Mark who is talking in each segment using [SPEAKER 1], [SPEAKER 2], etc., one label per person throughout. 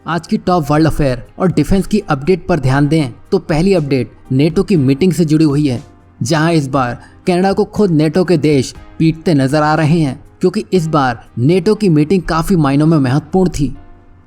[SPEAKER 1] आज की top world affair और डिफेंस की अपडेट पर ध्यान दें तो पहली अपडेट नेटो की मीटिंग से जुड़ी हुई है, जहां इस बार कनाडा को खुद नेटो के देश पीटते नजर आ रहे हैं, क्योंकि इस बार नेटो की मीटिंग काफी मायनों में महत्वपूर्ण थी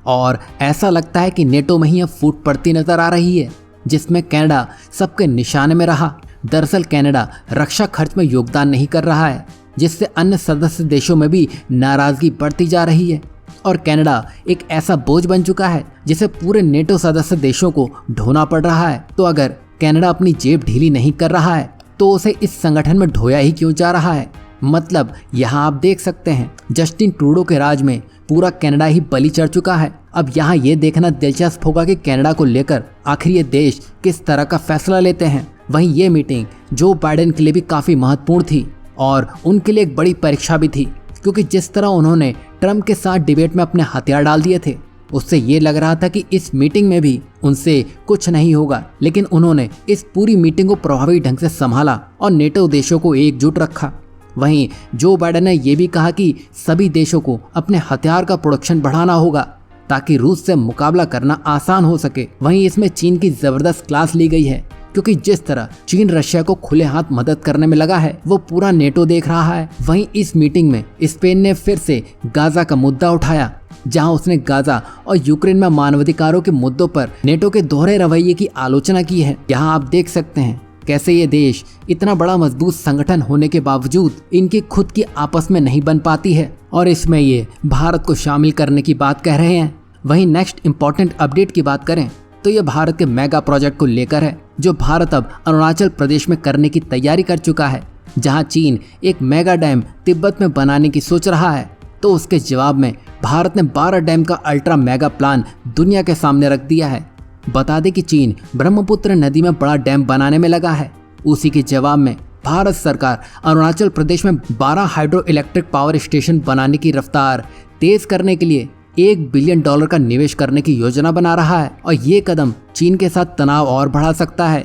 [SPEAKER 1] और ऐसा लगता है कि नेटो में ही अब फूट पड़ती नजर आ रही है, जिसमें कनाडा सबके निशाने में रहा। दरअसल कनाडा रक्षा खर्च में योगदान नहीं कर रहा है, जिससे अन्य सदस्य देशों में भी नाराजगी बढ़ती जा रही है और कनाडा एक ऐसा बोझ बन चुका है जिसे पूरे नेटो सदस्य देशों को ढोना पड़ रहा है। तो अगर कनाडा अपनी जेब ढीली नहीं कर रहा है तो उसे इस संगठन में ढोया ही क्यों जा रहा है। मतलब यहाँ आप देख सकते हैं जस्टिन ट्रूडो के राज में पूरा कनाडा ही बलि चढ़ चुका है। अब यहाँ ये देखना दिलचस्प होगा कि कनाडा को लेकर आखिर ये देश किस तरह का फैसला लेते हैं। वहीं ये मीटिंग जो बाइडेन के लिए भी काफ़ी महत्वपूर्ण थी और उनके लिए एक बड़ी परीक्षा भी थी, क्योंकि जिस तरह उन्होंने ट्रम्प के साथ डिबेट में अपने हथियार डाल दिए थे, उससे ये लग रहा था कि इस मीटिंग में भी उनसे कुछ नहीं होगा। लेकिन उन्होंने इस पूरी मीटिंग को प्रभावी ढंग से संभाला और नेटो देशों को एकजुट रखा। वहीं जो बाइडेन ने यह भी कहा कि सभी देशों को अपने हथियार का प्रोडक्शन बढ़ाना होगा ताकि रूस से मुकाबला करना आसान हो सके। वहीं इसमें चीन की जबरदस्त क्लास ली गई है, क्योंकि जिस तरह चीन रशिया को खुले हाथ मदद करने में लगा है वो पूरा नेटो देख रहा है। वहीं इस मीटिंग में स्पेन ने फिर से गाजा का मुद्दा उठाया, जहां उसने गाजा और यूक्रेन में मानवाधिकारों के मुद्दों पर नेटो के दोहरे रवैये की आलोचना की है। यहाँ आप देख सकते हैं कैसे ये देश इतना बड़ा मजबूत संगठन होने के बावजूद इनकी खुद की आपस में नहीं बन पाती है और इसमें ये भारत को शामिल करने की बात कह रहे हैं। वहीं नेक्स्ट इंपॉर्टेंट अपडेट की बात करें तो ये भारत के मेगा प्रोजेक्ट को लेकर है, जो भारत अब अरुणाचल प्रदेश में करने की तैयारी कर चुका है। जहां चीन एक मेगा डैम तिब्बत में बनाने की सोच रहा है, तो उसके जवाब में भारत ने 12 डैम का अल्ट्रा मेगा प्लान दुनिया के सामने रख दिया है। बता दें कि चीन ब्रह्मपुत्र नदी में बड़ा डैम बनाने में लगा है। उसी के जवाब में भारत सरकार अरुणाचल प्रदेश में 12 हाइड्रो इलेक्ट्रिक पावर स्टेशन बनाने की रफ्तार तेज करने के लिए $1 बिलियन का निवेश करने की योजना बना रहा है। और ये कदम चीन के साथ तनाव और बढ़ा सकता है,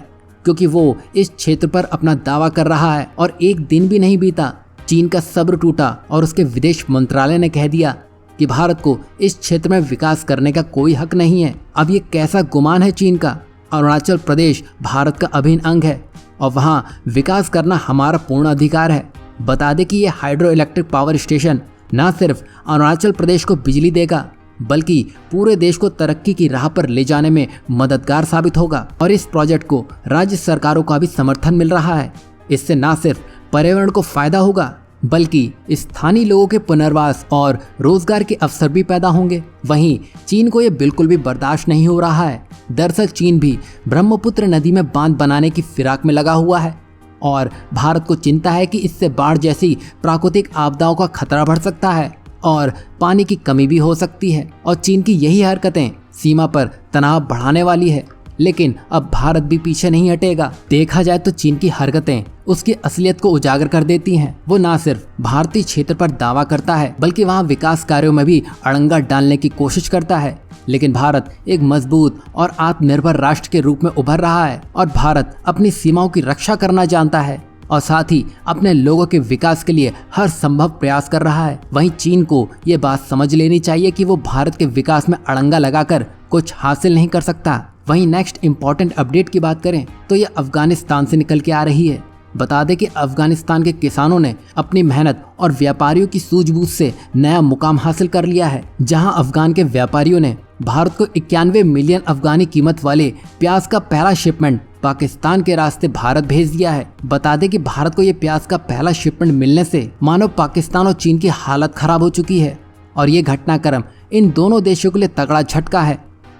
[SPEAKER 1] क्योंकि वो इस क्षेत्र पर अपना दावा कर रहा है और एक दिन भी नहीं बीता चीन का सब्र टूटा और उसके विदेश मंत्रालय ने कह दिया कि भारत को इस क्षेत्र में विकास करने का कोई हक नहीं है। अब ये कैसा गुमान है चीन का। अरुणाचल प्रदेश भारत का अभिन्न अंग है और वहाँ विकास करना हमारा पूर्ण अधिकार है। बता दें कि ये हाइड्रो इलेक्ट्रिक पावर स्टेशन न सिर्फ अरुणाचल प्रदेश को बिजली देगा, बल्कि पूरे देश को तरक्की की राह पर ले जाने में मददगार साबित होगा। और इस प्रोजेक्ट को राज्य सरकारों का भी समर्थन मिल रहा है। इससे न सिर्फ पर्यावरण को फायदा होगा, बल्कि स्थानीय लोगों के पुनर्वास और रोजगार के अवसर भी पैदा होंगे। वहीं चीन को यह बिल्कुल भी बर्दाश्त नहीं हो रहा है। दरअसल चीन भी ब्रह्मपुत्र नदी में बांध बनाने की फिराक में लगा हुआ है और भारत को चिंता है कि इससे बाढ़ जैसी प्राकृतिक आपदाओं का खतरा बढ़ सकता है और पानी की कमी भी हो सकती है। और चीन की यही हरकतें सीमा पर तनाव बढ़ाने वाली है। लेकिन अब भारत भी पीछे नहीं हटेगा। देखा जाए तो चीन की हरकतें उसकी असलियत को उजागर कर देती हैं। वो न सिर्फ भारतीय क्षेत्र पर दावा करता है, बल्कि वहाँ विकास कार्यों में भी अड़ंगा डालने की कोशिश करता है। लेकिन भारत एक मजबूत और आत्मनिर्भर राष्ट्र के रूप में उभर रहा है और भारत अपनी सीमाओं की रक्षा करना जानता है और साथ ही अपने लोगों के विकास के लिए हर संभव प्रयास कर रहा है। वहीं चीन को ये बात समझ लेनी चाहिए कि वो भारत के विकास में अड़ंगा लगाकर कुछ हासिल नहीं कर सकता। वहीं नेक्स्ट इंपॉर्टेंट अपडेट की बात करें तो ये अफगानिस्तान से निकल के आ रही है। बता दें कि अफगानिस्तान के किसानों ने अपनी मेहनत और व्यापारियों की सूझबूझ से नया मुकाम हासिल कर लिया है, जहां अफगान के व्यापारियों ने भारत को 91 मिलियन अफगानी कीमत वाले प्याज का पहला शिपमेंट पाकिस्तान के रास्ते भारत भेज दिया है। बता दें कि भारत को ये प्याज का पहला शिपमेंट मिलने से मानो पाकिस्तान और चीन की हालत खराब हो चुकी है और ये घटनाक्रम इन दोनों देशों के लिए तगड़ा झटका है।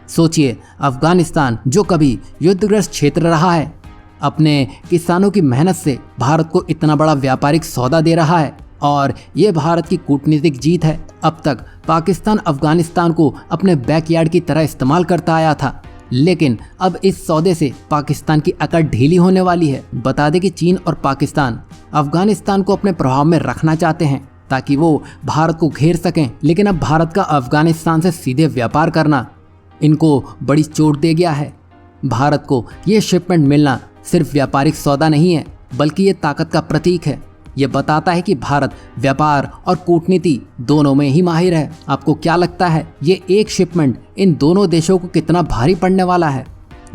[SPEAKER 1] सोचिए, अफगानिस्तान जो कभी युद्धग्रस्त क्षेत्र रहा है, अपने किसानों की मेहनत से भारत को इतना बड़ा व्यापारिक सौदा दे रहा है और ये भारत की कूटनीतिक जीत है। अब तक पाकिस्तान अफगानिस्तान को अपने बैकयार्ड की तरह इस्तेमाल करता आया था, लेकिन अब इस सौदे से पाकिस्तान की अकड़ ढीली होने वाली है। बता दें कि चीन और पाकिस्तान अफगानिस्तान को अपने प्रभाव में रखना चाहते हैं ताकि वो भारत को घेर सकें, लेकिन अब भारत का अफगानिस्तान से सीधे व्यापार करना इनको बड़ी चोट दे गया है। भारत को ये शिपमेंट मिलना सिर्फ व्यापारिक सौदा नहीं है, बल्कि ये ताकत का प्रतीक है। ये बताता है कि भारत व्यापार और कूटनीति दोनों में ही माहिर है। आपको क्या लगता है ये एक शिपमेंट इन दोनों देशों को कितना भारी पड़ने वाला है?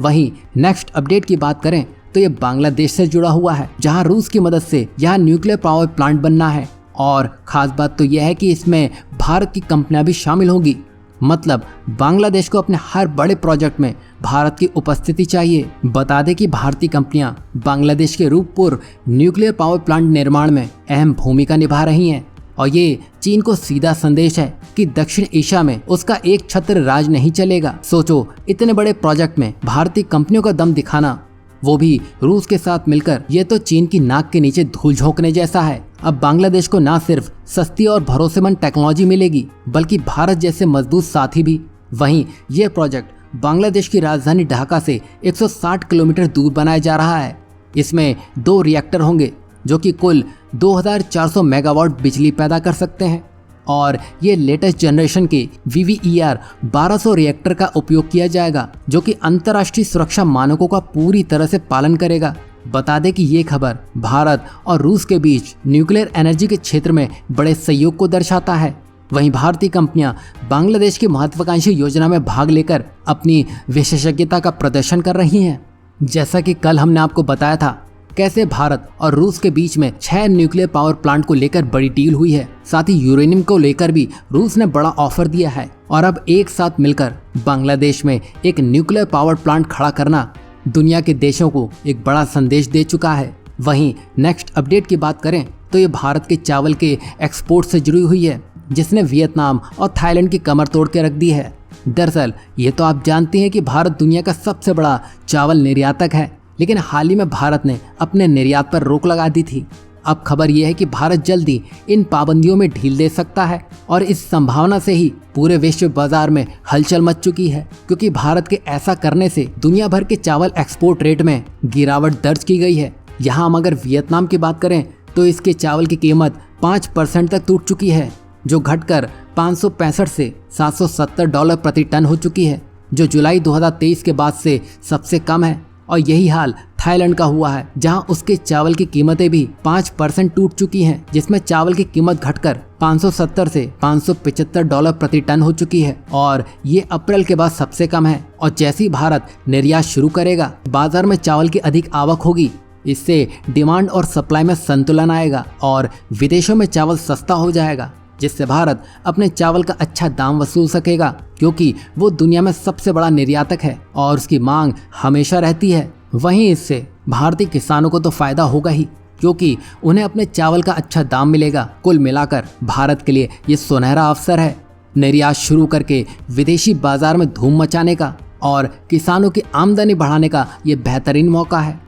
[SPEAKER 1] वहीं नेक्स्ट अपडेट की बात करें तो ये बांग्लादेश से जुड़ा हुआ है, जहां रूस की मदद से यहाँ न्यूक्लियर पावर प्लांट बनना है। और खास बात तो यह है कि इसमें भारत की कंपनियां भी शामिल होंगी। मतलब बांग्लादेश को अपने हर बड़े प्रोजेक्ट में भारत की उपस्थिति चाहिए। बता दें कि भारतीय कंपनियां बांग्लादेश के रूपपुर न्यूक्लियर पावर प्लांट निर्माण में अहम भूमिका निभा रही हैं। और ये चीन को सीधा संदेश है कि दक्षिण एशिया में उसका एक छत्र राज नहीं चलेगा। सोचो, इतने बड़े प्रोजेक्ट में भारतीय कंपनियों का दम दिखाना, वो भी रूस के साथ मिलकर, ये तो चीन की नाक के नीचे धूल झोंकने जैसा है। अब बांग्लादेश को न सिर्फ सस्ती और भरोसेमंद टेक्नोलॉजी मिलेगी, बल्कि भारत जैसे मजबूत साथी भी। वहीं ये प्रोजेक्ट बांग्लादेश की राजधानी ढाका से 160 किलोमीटर दूर बनाया जा रहा है। इसमें 2 रिएक्टर होंगे जो कि कुल 2400 मेगावाट बिजली पैदा कर सकते हैं। और ये लेटेस्ट जनरेशन के VVER 1200 रिएक्टर का उपयोग किया जाएगा, जो कि अंतर्राष्ट्रीय सुरक्षा मानकों का पूरी तरह से पालन करेगा। बता दें कि ये खबर भारत और रूस के बीच न्यूक्लियर एनर्जी के क्षेत्र में बड़े सहयोग को दर्शाता है। वहीं भारतीय कंपनियां बांग्लादेश की महत्वाकांक्षी योजना में भाग लेकर अपनी विशेषज्ञता का प्रदर्शन कर रही हैं। जैसा कि कल हमने आपको बताया था कैसे भारत और रूस के बीच में 6 न्यूक्लियर पावर प्लांट को लेकर बड़ी डील हुई है। साथ ही यूरेनियम को लेकर भी रूस ने बड़ा ऑफर दिया है। और अब एक साथ मिलकर बांग्लादेश में एक न्यूक्लियर पावर प्लांट खड़ा करना दुनिया के देशों को एक बड़ा संदेश दे चुका है। वहीं नेक्स्ट अपडेट की बात करें तो ये भारत के चावल के एक्सपोर्ट से जुड़ी हुई है, जिसने वियतनाम और थाईलैंड की कमर तोड़ के रख दी है। दरअसल ये तो आप जानते हैं कि भारत दुनिया का सबसे बड़ा चावल निर्यातक है, लेकिन हाल ही में भारत ने अपने निर्यात पर रोक लगा दी थी। अब खबर यह है कि भारत जल्दी इन पाबंदियों में ढील दे सकता है। और इस संभावना से ही पूरे विश्व बाजार में हलचल मच चुकी है, क्योंकि भारत के ऐसा करने से दुनिया भर के चावल एक्सपोर्ट रेट में गिरावट दर्ज की गई है। यहाँ हम अगर वियतनाम की बात करें तो इसके चावल की कीमत 5% तक टूट चुकी है, जो घटकर 565 से $770 प्रति टन हो चुकी है, जो जुलाई 2023 के बाद से सबसे कम है। और यही हाल थाईलैंड का हुआ है, जहां उसके चावल की कीमतें भी 5% टूट चुकी हैं, जिसमें चावल की कीमत घटकर 570 से $575 प्रति टन हो चुकी है। और ये अप्रैल के बाद सबसे कम है। और जैसे ही भारत निर्यात शुरू करेगा, बाजार में चावल की अधिक आवक होगी। इससे डिमांड और सप्लाई में संतुलन आएगा और विदेशों में चावल सस्ता हो जाएगा, जिससे भारत अपने चावल का अच्छा दाम वसूल सकेगा, क्योंकि वो दुनिया में सबसे बड़ा निर्यातक है और उसकी मांग हमेशा रहती है। वहीं इससे भारतीय किसानों को तो फायदा होगा ही, क्योंकि उन्हें अपने चावल का अच्छा दाम मिलेगा। कुल मिलाकर भारत के लिए ये सुनहरा अवसर है, निर्यात शुरू करके विदेशी बाजार में धूम मचाने का और किसानों की आमदनी बढ़ाने का ये बेहतरीन मौका है।